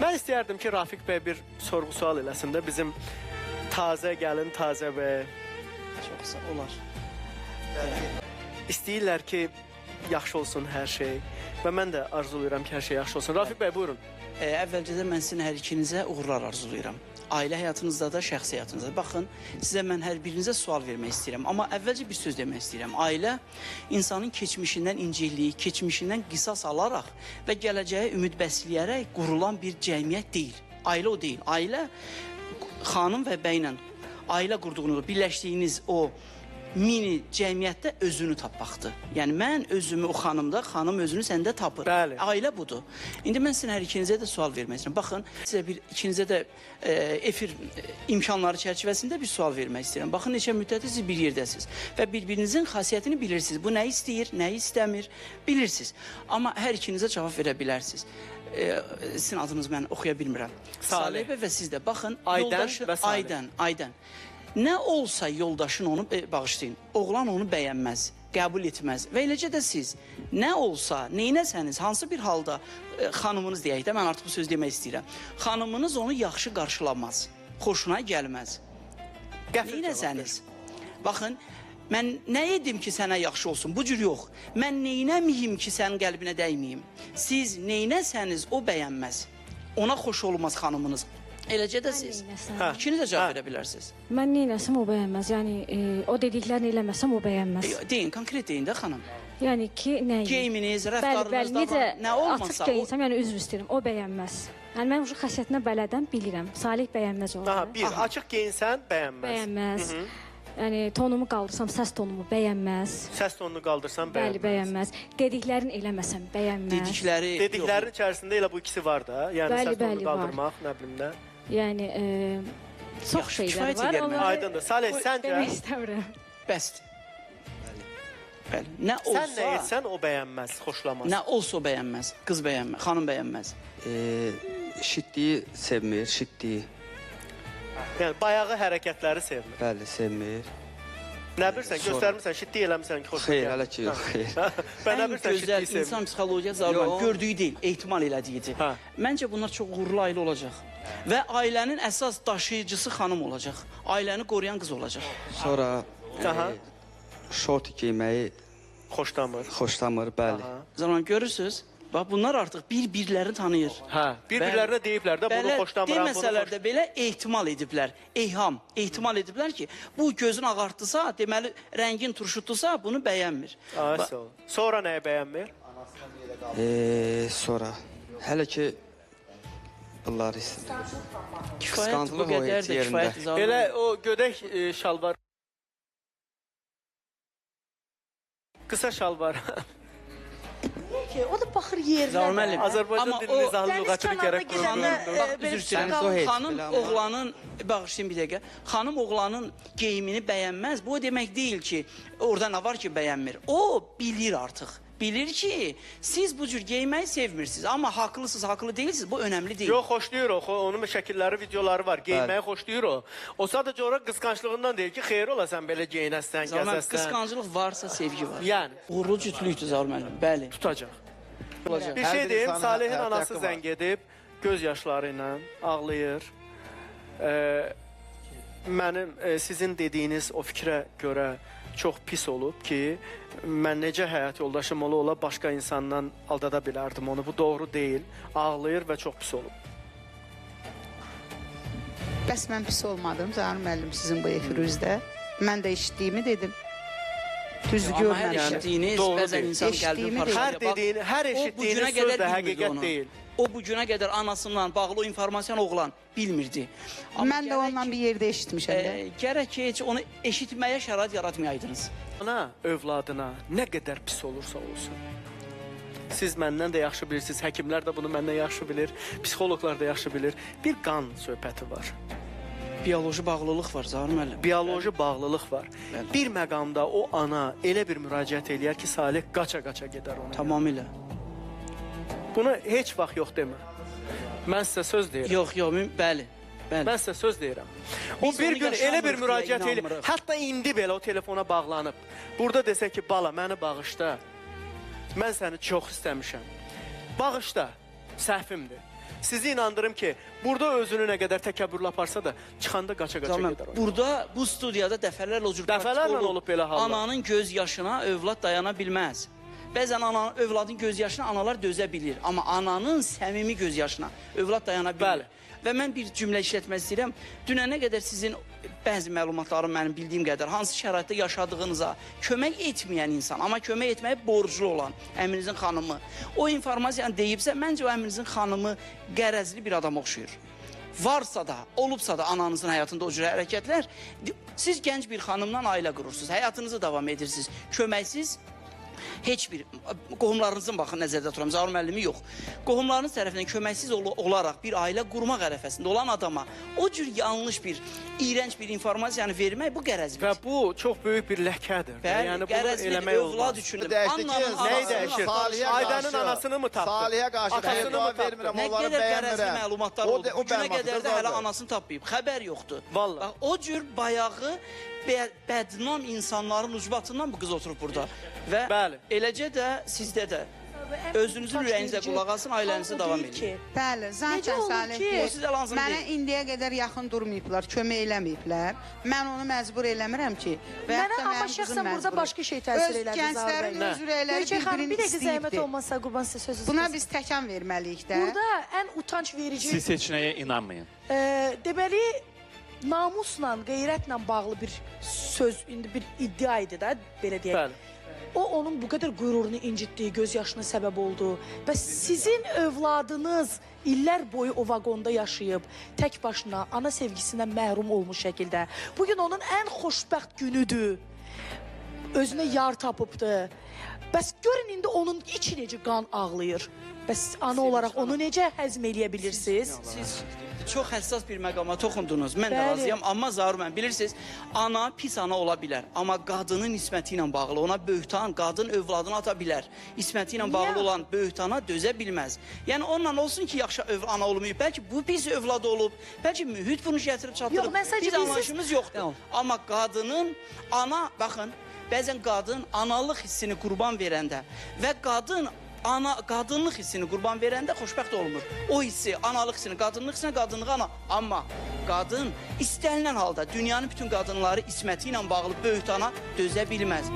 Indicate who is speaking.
Speaker 1: Mən istəyərdim ki, Rafiq bəy bir sorğu-sual eləsin də bizim tazə gəlin, tazə bəy.
Speaker 2: Çoxsa olar.
Speaker 1: İstəyirlər ki, yaxşı olsun hər şey və mən də arzulayıram ki, hər şey yaxşı olsun. Rafiq bəy, buyurun.
Speaker 2: Əvvəlcə də mən sizin hər ikinizə uğurlar arzulayıram. Ailə həyatınızda da, şəxsi həyatınızda da. Baxın, sizə mən hər birinizə sual vermək istəyirəm. Amma əvvəlcə bir söz demək istəyirəm. Ailə insanın keçmişindən incikliyi, keçmişindən qisas alaraq və gələcəyə ümid bəsləyərək qurulan bir cəmiyyət deyil. Ailə o deyil. Ailə xanım və bəylə ailə qurduğunuz, birləşdiyiniz o mini cəmiyyətdə özünü tapmaqdır. Yəni mən özümü o xanımda, xanım özünü səndə tapır.
Speaker 1: Bəli.
Speaker 2: Ailə budur. İndi mən sizin hər ikinizə də sual vermək istəyirəm. Baxın, sizə ikinizə də efir imkanları çərçivəsində bir sual vermək istəyirəm. Baxın, neçə müddətdir siz bir yerdəsiniz və bir-birinizin xasiyyətini bilirsiniz. Bu nə istəyir, nə istəmir, bilirsiniz. Amma hər ikinizə cavab verə bilərsiniz. Sizin adınız mən oxuya bilmirəm. Salih bəy və siz də. Baxın, yoldaşı Aydən. Nə olsa yoldaşın onu bağışlayın. Oğlan onu bəyənməz, qəbul etməz. Və eləcə də siz nə olsa, neynəsəniz, hansı bir halda xanımınız deyək də, mən artıq bu söz demək istəyirəm. Xanımınız onu yaxşı qarşılamaz, xoşuna gəlməz. Neynəsəniz. Baxın, mən nə edim ki, sənə yaxşı olsun? Bu cür yox. Mən neynəmiyim ki, sənin qəlbinə dəyməyim? Siz neynəsəniz, o bəyənməz. Ona xoş olmaz xanımınız. Eləcə də siz. İkiniz də cavab verə bilərsiniz.
Speaker 3: Mən neynəsəm o bəyənməz. Yəni o dediklərini eləməsəm o bəyənməz.
Speaker 2: Deyin, konkret deyin də xanım.
Speaker 3: Yəni ki, nəyi?
Speaker 2: Geyiminiz, rəftarınızda var, nə olmasa
Speaker 3: açıq geyinsəm, yəni üzr istəyirəm, o bəyənməz. Yəni mən o xəssiyyətinə bələdəm, bilirəm. Salih bəyənməz onu.
Speaker 1: Aha, bir, açıq geyinsən, bəyənməz.
Speaker 3: Bəyənməz. Yəni tonumu qaldırsam, səs tonumu bəyənməz.
Speaker 1: Səs tonunu qaldırsam, bəyənməz.
Speaker 3: Bəli, bəyənməz. Dediklərini eləməsəm, bəyənməz.
Speaker 1: Dediklərin içərisində elə bu ikisi var da. Yəni səs tonunu qaldırmaq, nə bilim də.
Speaker 3: Yəni çox şeylər var.
Speaker 1: Aydındır. Salih, səncə?
Speaker 3: Demək istəmirəm.
Speaker 2: Bəsdir. Bəli. Nə olsa...
Speaker 1: Sən nə etsən, o bəyənməz, xoşlamaz.
Speaker 2: Nə olsa o bəyənməz, qız bəyənməz, xanım bəyənməz.
Speaker 4: Şitliyi sevmir, şitliyi.
Speaker 1: Yəni, bayağı hərəkətləri sevmir.
Speaker 4: Bəli, sevmir.
Speaker 1: Nə bilirsən, göstərmirsən, şitlik eləmirsən ki, xoşuna
Speaker 4: Xeyr, hələ ki yox, xeyr.
Speaker 2: Ən gözəl insan psixologiyası zaten gördüyü deyil, ehtimal elədiyidir. Məncə bunlar çox uğurlu ailə olacaq. Və ailənin əsas daşıyıcısı xanım olacaq. Ailəni qoruyan qız olacaq.
Speaker 4: Sonra şort giyməyi xoşlamır, bəli.
Speaker 2: Zaman görürsünüz, bax bunlar artıq bir-birlərini tanıyır.
Speaker 1: Bir-birlərinə deyiblər də, bunu xoşlamıram.
Speaker 2: Deməsələr də belə ehtimal ediblər, ehtimal ediblər ki, bu gözün ağartdısa, deməli rəngin turşutdusa, bunu bəyənmir.
Speaker 1: Sonra nəyə bəyənmir?
Speaker 4: Sonra, hələ ki, bunları
Speaker 2: qısqanclıq o heç yerində.
Speaker 1: Elə o gödək şalvar, qısa şalvar.
Speaker 5: O da baxır yerinə.
Speaker 1: Azərbaycan dilini izahlı lüğətini gərək
Speaker 2: qurulur. Xanım oğlanın, bağışlayın bir dəqiqə, xanım oğlanın geyimini bəyənməz. Bu o demək deyil ki, orada nə var ki bəyənmir. O bilir artıq. Bilir ki, siz bu cür geyməyi sevmirsiniz. Amma haqlısınız, haqlı deyilsiniz. Bu önəmli deyil.
Speaker 1: Yox, xoşlayır o. Onun şəkilləri, videoları var. Geyməyi xoşlayır o. O sadəcə ora qısqanclığından deyir ki, xeyr ola sən belə geyinəsən, gəzəsən.
Speaker 2: Qısqanclıq varsa sevgi var.
Speaker 1: Yəni.
Speaker 2: Uğurlu cütlükdür Zaur müəllim. Bəli.
Speaker 1: Tutacaq. Bir şey deyim, Salihin anası zəng edib, göz yaşları ilə ağlayır. Mənim sizin dediyiniz o fikrə görə çox pis olub ki, mən necə həyat yoldaşım ola başqa insandan aldada bilərdim onu. Bu doğru deyil. Ağlayır və çox pis olub.
Speaker 5: Bəs mən pis olmadım, Zaur müəllim, sizin bu efirinizdə. Mən də eşitdiyimi dedim. Düz görməmişəm.
Speaker 2: Hər eşitdiyiniz, bəzən insan qəlbini parçalıyor.
Speaker 1: Hər eşitdiyiniz söz də həqiqət deyil.
Speaker 2: O bu günə qədər anasından bağlı o informasiyan oğlan bilmirdi.
Speaker 5: Mən də ondan bir yerdə eşitmişəm.
Speaker 2: Gərək ki, heç onu eşitməyə şərait yaratmayaydınız.
Speaker 1: Ana, övladına nə qədər pis olursa olsun. Siz məndən də yaxşı bilirsiniz, həkimlər də bunu məndən yaxşı bilir, psixoloqlar da yaxşı bilir. Bir qan söhbəti var.
Speaker 2: Bioloji bağlılıq var, Zaur müəllim.
Speaker 1: Bioloji bağlılıq var. Bir məqamda o ana elə bir müraciət eləyər ki, Salih qaça-qaça gedər ona.
Speaker 2: Tamamilə.
Speaker 1: Bunu heç vaxt yox demə. Mən sizə söz deyirəm.
Speaker 2: Yox, bəli.
Speaker 1: Mən sizə söz deyirəm. O bir gün elə bir müraciət eləyir. Hətta indi belə o telefona bağlanıb. Burada desə ki, bala, məni bağışla. Mən səni çox istəmişəm. Bağışla, səhvimdir. sizi inandırım ki, burada özünü nə qədər təkəbbürlü aparsa da, çıxanda qaça-qaça
Speaker 2: Canım,
Speaker 1: gedər.
Speaker 2: burada bu studiyada dəfələrlə o cür
Speaker 1: Dəfələrlə
Speaker 2: praktik
Speaker 1: olub belə hallar.
Speaker 2: Ananın göz yaşına övlad dayana bilməz. Bəzən övladın göz yaşına analar dözə bilir. Amma ananın səmimi göz yaşına övlad dayana bilir.
Speaker 1: Bəli.
Speaker 2: Və mən bir cümlə işlətmək istəyirəm. Dünənə qədər sizin bəzi məlumatlarım mənim bildiyim qədər hansı şəraitdə yaşadığınıza kömək etməyən insan, amma kömək etməyə borclu olan əminizin xanımı o informasiyanı deyibsə, məncə o əminizin xanımı qərəzli bir adam oxşuyur. Varsa da, olubsa da ananızın həyatında o cür hərəkətlər, siz gənc bir xanımla ailə qurursunuz, həyatınızı davam edirsiniz, köməksiz, heç bir qohumlarınızın baxın nəzərdə tuturam, Zaur müəllimi yox. Qohumlarınız tərəfindən köməksiz olaraq bir ailə qurmaq ərəfəsində olan adama o cür yanlış bir, iyrənc bir informasiyanı vermək bu qərəzlidir.
Speaker 1: Və bu çox böyük bir ləkədir.
Speaker 2: Bəli,
Speaker 1: Yəni bunu
Speaker 2: qərəzlidir,
Speaker 1: eləmək
Speaker 2: övlad
Speaker 1: olmaz.
Speaker 2: üçün.
Speaker 6: Dəyişdi ki,
Speaker 1: Nəyi dəyişir?
Speaker 6: Salihə
Speaker 1: Aydanın
Speaker 6: qarşı-
Speaker 1: anasını mı tapdı?
Speaker 6: Salihə qarşı
Speaker 1: Atasını
Speaker 6: dua
Speaker 1: mı tapdı?
Speaker 6: vermirəm,
Speaker 2: Nə
Speaker 6: onları
Speaker 2: qədər qərəzli
Speaker 6: bəyənmirəm.
Speaker 2: məlumatlar
Speaker 6: O
Speaker 2: oldu.
Speaker 6: de- o
Speaker 2: Bu günə
Speaker 6: bəyanatı
Speaker 2: qədər də
Speaker 6: zaten.
Speaker 2: hələ anasını tapmayıb. Xəbər yoxdur.
Speaker 1: Vallahi.
Speaker 2: Bax, o cür bayağı bədnam insanların ucbatından bu qız oturub burada. Və
Speaker 1: Bəli.
Speaker 2: eləcə də sizdə də. Özünüzün ürəyinizə qulaq asın, ailənizə davam edin.
Speaker 5: Bəli,
Speaker 7: Necə
Speaker 5: zaten
Speaker 7: olur
Speaker 5: Salih
Speaker 7: ki,
Speaker 5: deyir,
Speaker 2: o sizə lazım
Speaker 5: mənə
Speaker 2: deyil.
Speaker 5: indiyə qədər yaxın durmayıblar, kömək eləməyiblər. Mən onu məcbur eləmirəm ki. Və
Speaker 7: Mənə
Speaker 5: yaxud da
Speaker 7: amma
Speaker 5: mənim qızım
Speaker 7: şəxsən burada
Speaker 5: məcbur.
Speaker 7: başqa şey təsir elədi.
Speaker 5: Öz gənclərin
Speaker 1: Nə?
Speaker 5: öz ürəkləri
Speaker 7: Göyçək xanım,
Speaker 5: bir-birini
Speaker 7: bir dəqiqə zəhmət
Speaker 5: istəyibdir.
Speaker 7: olmasa qurban sizə sözünüzü
Speaker 5: Buna
Speaker 7: kəsdim.
Speaker 5: biz təkan verməliyik də.
Speaker 7: Burada ən utanç verici,
Speaker 8: Siz seçinəyə inanmayın.
Speaker 7: deməli, namusla, qeyrətlə bağlı bir söz, indi bir iddia idi də, belə deyək.
Speaker 1: Bəli.
Speaker 7: O onun bu qədər qürurunu incitdiyi, göz yaşına səbəb oldu. Və sizin övladınız illər boyu o vaqonda yaşayıb, tək başına ana sevgisindən məhrum olmuş şəkildə. Bugün onun ən xoşbəxt günüdür. Özünə yar tapıbdı. Bəs görün indi onun içi necə qan ağlayır. Bəs ana olaraq onu necə həzm eləyə bilirsiniz?
Speaker 2: Siz çox həssas bir məqama toxundunuz. Mən də
Speaker 7: Bəli.
Speaker 2: razıyam, amma Zaur mən bilirsiniz, ana pis ana ola bilər. Amma qadının isməti ilə bağlı ona böhtan, qadın övladını ata bilər. İsməti ilə bağlı olan böhtana dözə bilməz. Yəni onunla olsun ki, yaxşı ana olmayıb. Bəlkə bu pis övlad olub, bəlkə mühit bunu gətirib çatdırıb.
Speaker 7: Yox, mən sadəcə
Speaker 2: Biz
Speaker 7: bilsiz-
Speaker 2: anlayışımız yoxdur.
Speaker 7: Yox.
Speaker 2: Amma qadının, ana, baxın, bəzən qadın analıq hissini qurban verəndə və qadın qadınlıq hissini qurban verəndə xoşbəxt olmur. O hissi, analıq hissini, qadınlıq hissinə, qadınlığı ana. Amma qadın istənilən halda dünyanın bütün qadınları isməti ilə bağlı böhtana dözə bilməz.